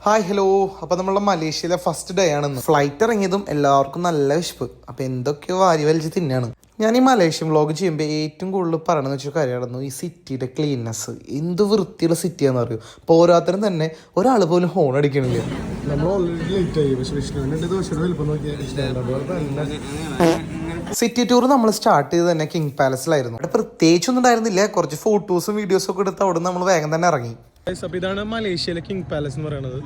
Hi hello. അപ്പോൾ നമ്മളെ മലേഷ്യയിലെ ഫസ്റ്റ് ഡേ ആണെന്ന്. ഫ്ലൈറ്റ് ഇറങ്ങിയതും എല്ലാവർക്കും നല്ല വിശപ്പ്. അപ്പോൾ എന്തൊക്കെയോ വാരി വലിച്ച് തിന്നാണ്. ഞാൻ ഈ മലേഷ്യൻ വ്ളോഗ് ചെയ്യുമ്പോൾ ഏറ്റവും കൂടുതൽ പറയണമെന്ന് വെച്ചാൽ കാര്യമായിരുന്നു ഈ സിറ്റിയുടെ ക്ലീൻനെസ്. എന്ത് വൃത്തിയുള്ള സിറ്റിയാണെന്ന് അറിയൂ. അപ്പോൾ ഓരോരുത്തരും തന്നെ ഒരാൾ പോലും ഹോൺ അടിക്കണില്ല. സിറ്റി ടൂർ നമ്മൾ സ്റ്റാർട്ട് ചെയ്ത് തന്നെ കിങ് പാലസിലായിരുന്നു. അവിടെ പ്രത്യേകിച്ചൊന്നും ഉണ്ടായിരുന്നില്ല. കുറച്ച് ഫോട്ടോസും വീഡിയോസും ഒക്കെ എടുത്ത് അവിടെ നമ്മൾ വേഗം തന്നെ ഇറങ്ങി. അപ്പൊ ഇതാണ് മലേഷ്യയിലെ കിങ് പാലസ് എന്ന് പറയുന്നത്.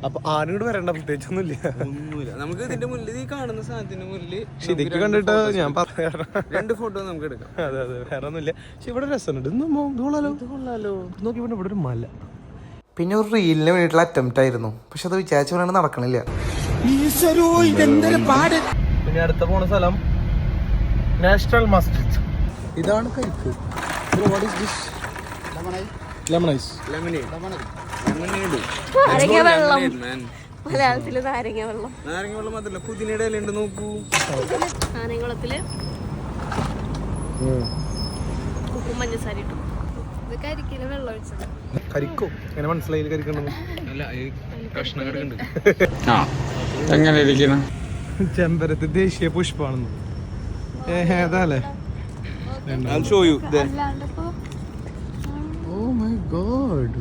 അപ്പൊ ആരും കൂടെ വരേണ്ട പ്രത്യേകിച്ചൊന്നുമില്ല. നമുക്ക് ഇതിന്റെ മുന്നിൽ ഈ കാണുന്ന സാധനത്തിന്റെ മുന്നിൽ ഇതൊക്കെ കണ്ടിട്ട് ഞാൻ രണ്ട് ഫോട്ടോ നമുക്ക് എടുക്കാം. അതെ അതെ, വേറെ ഒന്നുമില്ല. പക്ഷെ ഇവിടെ രസമുണ്ട്. കൊള്ളാലോ. നോക്കി ഇവിടെ ഒരു മല. പിന്നെ ഒരു റീലിന് വേണ്ടിയിട്ടുള്ള അറ്റംപ്റ്റ് ആയിരുന്നു. പക്ഷെ അത് വിചാരിച്ച പോലെ നടക്കണില്ല. പിന്നെ അടുത്ത പോണ സ്ഥലം നാഷണൽ മസ്ജിദ്. ഇതാണ് കരിക്ക്. നാരങ്ങ വെള്ളം, മലയാളത്തില് നാരങ്ങ വെള്ളം. നാരങ്ങ വെള്ളം മാത്രല്ല, പുതിനയുടെ ഇല ഉണ്ട് നോക്കൂ. നാരങ്ങവെള്ളത്തില് ഉപ്പും പഞ്ചസാര ഇട്ടു. ഇത് കരിക്കില് വെള്ളം ഒഴിച്ചത്. കരിക്കോ? എങ്ങനെ മനസ്സിലായി കരിക്കണ്ടെന്ന്? എങ്ങനെ ഇരിക്കണം? ചെമ്പരത്തി ദേശീയ പുഷ്പാണെന്ന്. ഏതല്ലേ?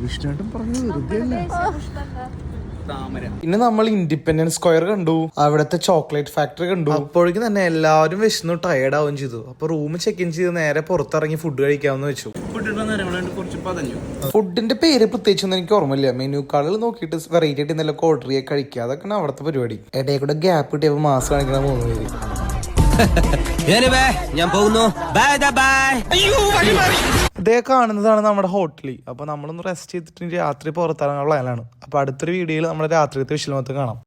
വിഷ്ണുട്ടൻ പറഞ്ഞു വെറുതെ. പിന്നെ നമ്മൾ ഇൻഡിപെൻഡൻസ് സ്ക്വയർ കണ്ടു, അവിടുത്തെ ചോക്ലേറ്റ് ഫാക്ടറി കണ്ടു. അപ്പോഴേക്കും തന്നെ എല്ലാവരും വിശന്നു ടയേർഡ് ആവുകയും ചെയ്തു. അപ്പൊ റൂം ചെക്ക് ഇൻ ചെയ്ത് നേരെ പുറത്തിറങ്ങി ഫുഡ് കഴിക്കാമെന്ന് വെച്ചു. ഫുഡിന്റെ പേര് പ്രത്യേകിച്ചൊന്നും എനിക്ക് ഓർമ്മയില്ല. മെനു കാർഡിൽ നോക്കിയിട്ട് വെറൈറ്റി ആയിട്ട് എന്തെങ്കിലും ഓർഡർ ചെയ്യാൻ കഴിക്കുക, അതൊക്കെയാണ് അവിടുത്തെ പരിപാടി. ഇടയിൽ കൂടെ ഗ്യാപ്പ് കിട്ടിയപ്പോൾ മാസം കാണിക്കണ 3 പേര്. ഞാൻ പോകുന്നു. ഇതേ കാണുന്നതാണ് നമ്മുടെ ഹോട്ടൽ. അപ്പൊ നമ്മളൊന്ന് റെസ്റ്റ് ചെയ്തിട്ട് രാത്രി പുറത്തിറങ്ങാനുള്ള പ്ലാനാണ്. അപ്പൊ അടുത്തൊരു വീഡിയോയിൽ നമ്മുടെ രാത്രിയത്തെ വിശലമൊക്കെ കാണാം.